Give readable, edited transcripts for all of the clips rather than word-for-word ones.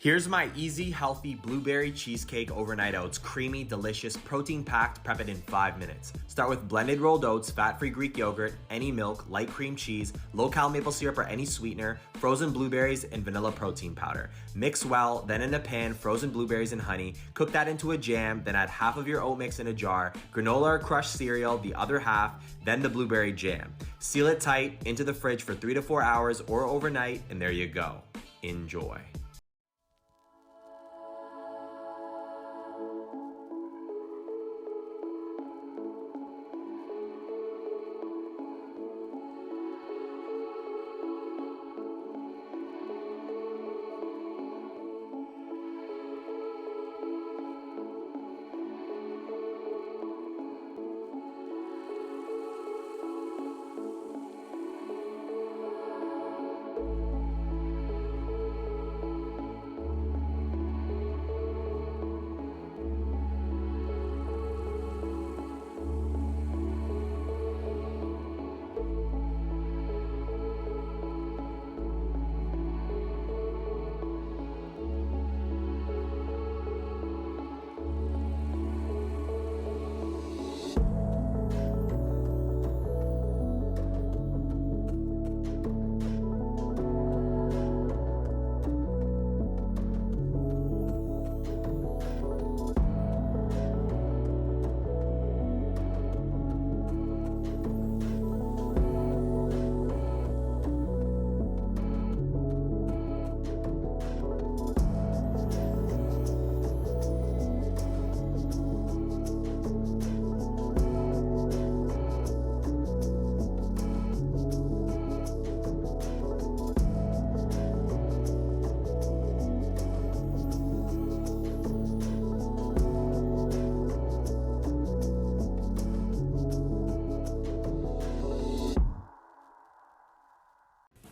Here's my easy, healthy blueberry cheesecake overnight oats, creamy, delicious, protein-packed, prep it in 5 minutes. Start with blended rolled oats, fat-free Greek yogurt, any milk, light cream cheese, low-cal maple syrup or any sweetener, frozen blueberries, and vanilla protein powder. Mix well, then in a pan, frozen blueberries and honey. Cook that into a jam, then add half of your oat mix in a jar, granola or crushed cereal, the other half, then the blueberry jam. Seal it tight, into the fridge for 3 to 4 hours or overnight, and there you go. Enjoy.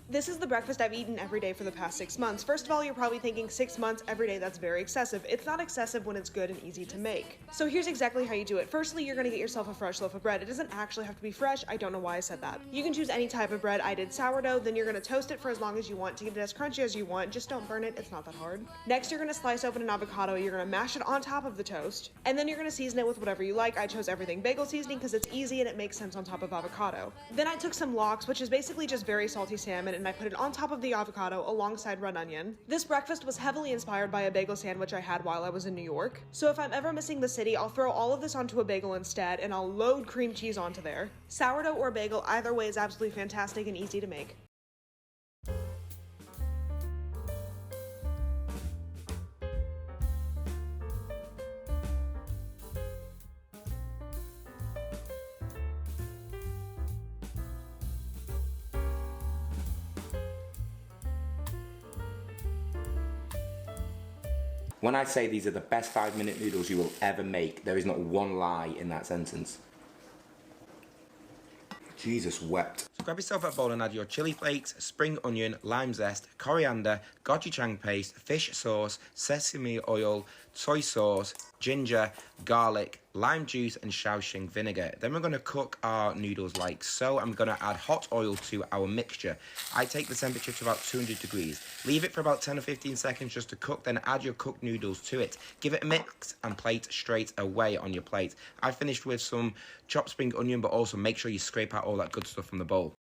This is the breakfast I've eaten every day for the past 6 months. First of all, you're probably thinking 6 months every day, that's very excessive. It's not excessive when it's good and easy to make. So here's exactly how you do it. Firstly, you're gonna get yourself a fresh loaf of bread. It doesn't actually have to be fresh. I don't know why I said that. You can choose any type of bread. I did sourdough. Then you're gonna toast it for as long as you want to get it as crunchy as you want. Just don't burn it, it's not that hard. Next, you're gonna slice open an avocado. You're gonna mash it on top of the toast. And then you're gonna season it with whatever you like. I chose everything bagel seasoning because it's easy and it makes sense on top of avocado. Then I took some lox, which is basically just very salty salmon, and I put it on top of the avocado alongside red onion. This breakfast was heavily inspired by a bagel sandwich I had while I was in New York. So if I'm ever missing the city, I'll throw all of this onto a bagel instead, and I'll load cream cheese onto there. Sourdough or bagel, either way is absolutely fantastic and easy to make. When I say these are the best 5-minute noodles you will ever make, there is not one lie in that sentence. Jesus wept. So grab yourself a bowl and add your chili flakes, spring onion, lime zest, coriander, gochujang paste, fish sauce, sesame oil, soy sauce, ginger, garlic, lime juice and Shaoxing vinegar. Then we're going to cook our noodles like so. I'm going to add hot oil to our mixture. I take the temperature to about 200 degrees. Leave it for about 10 or 15 seconds just to cook, then add your cooked noodles to it. Give it a mix and plate straight away on your plate. I finished with some chopped spring onion, but also make sure you scrape out all that good stuff from the bowl.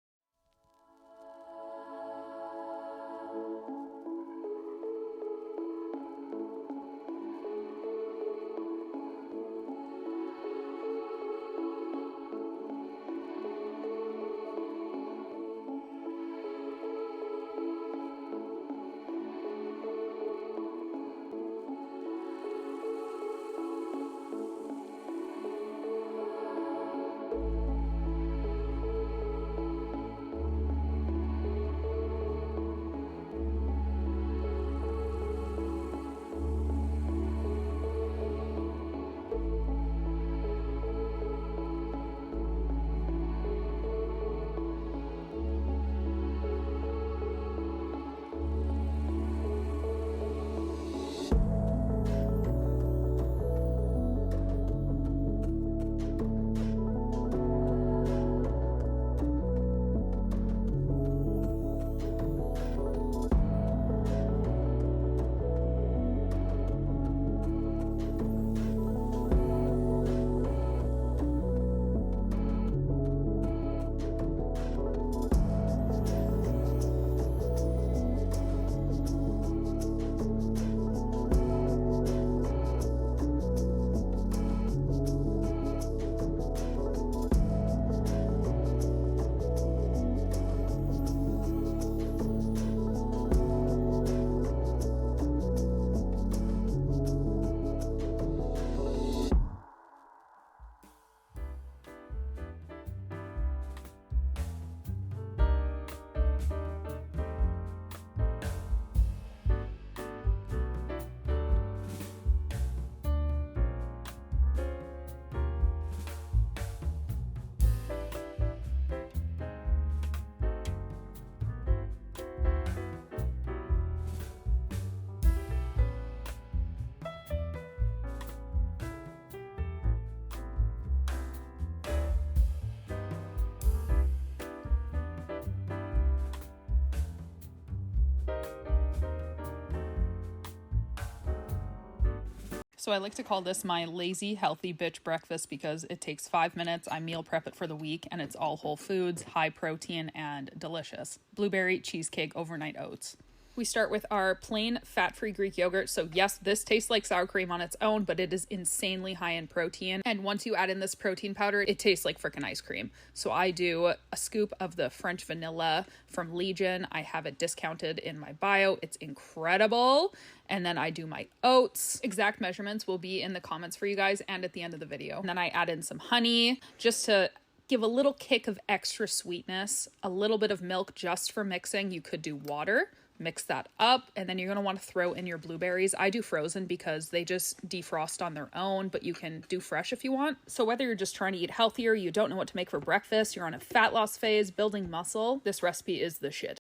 So I like to call this my lazy, healthy bitch breakfast because it takes 5 minutes. I meal prep it for the week and it's all whole foods, high protein, and delicious. Blueberry cheesecake overnight oats. We start with our plain fat-free Greek yogurt. So yes, this tastes like sour cream on its own, but it is insanely high in protein. And once you add in this protein powder, it tastes like frickin' ice cream. So I do a scoop of the French vanilla from Legion. I have it discounted in my bio. It's incredible. And then I do my oats. Exact measurements will be in the comments for you guys and at the end of the video. And then I add in some honey just to give a little kick of extra sweetness, a little bit of milk just for mixing. You could do water. Mix that up, and then you're going to want to throw in your blueberries. I do frozen because they just defrost on their own, but you can do fresh if you want. So whether you're just trying to eat healthier, you don't know what to make for breakfast, you're on a fat loss phase, building muscle, this recipe is the shit.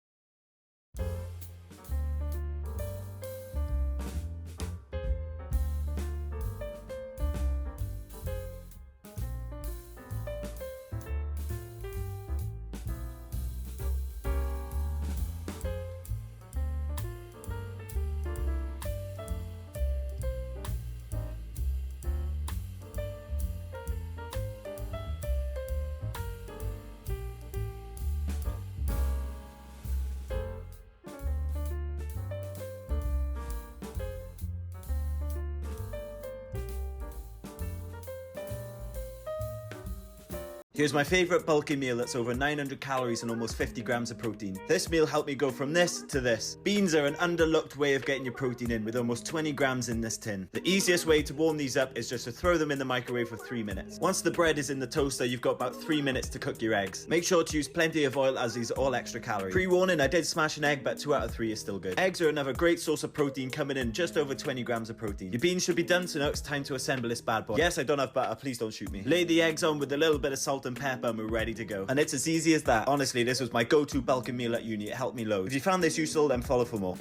Here's my favourite bulky meal that's over 900 calories and almost 50 grams of protein. This meal helped me go from this to this. Beans are an underlooked way of getting your protein in with almost 20 grams in this tin. The easiest way to warm these up is just to throw them in the microwave for 3 minutes. Once the bread is in the toaster, you've got about 3 minutes to cook your eggs. Make sure to use plenty of oil as these are all extra calories. Pre-warning, I did smash an egg, but 2 out of 3 is still good. Eggs are another great source of protein, coming in just over 20 grams of protein. Your beans should be done, so now it's time to assemble this bad boy. Yes, I don't have butter, please don't shoot me. Lay the eggs on with a little bit of salt and pepper and we're ready to go. And it's as easy as that. Honestly, this was my go-to bulky meal at uni. It helped me loads. If you found this useful, then follow for more.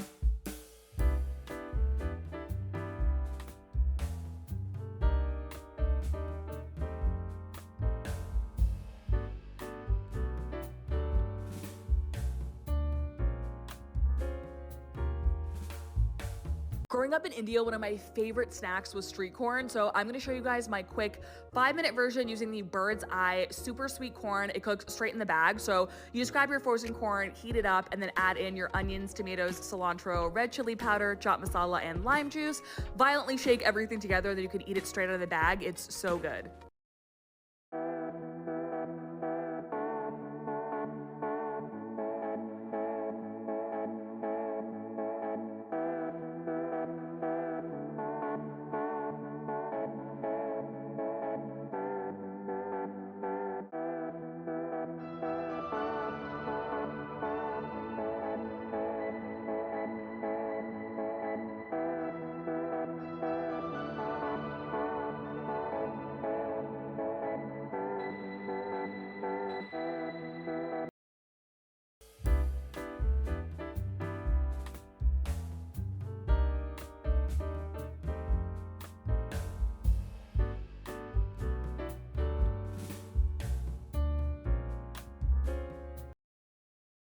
Growing up in India, one of my favorite snacks was street corn. So I'm gonna show you guys my quick 5-minute version using the Bird's Eye super sweet corn. It cooks straight in the bag. So you just grab your frozen corn, heat it up, and then add in your onions, tomatoes, cilantro, red chili powder, chaat masala, and lime juice. Violently shake everything together, then you can eat it straight out of the bag. It's so good.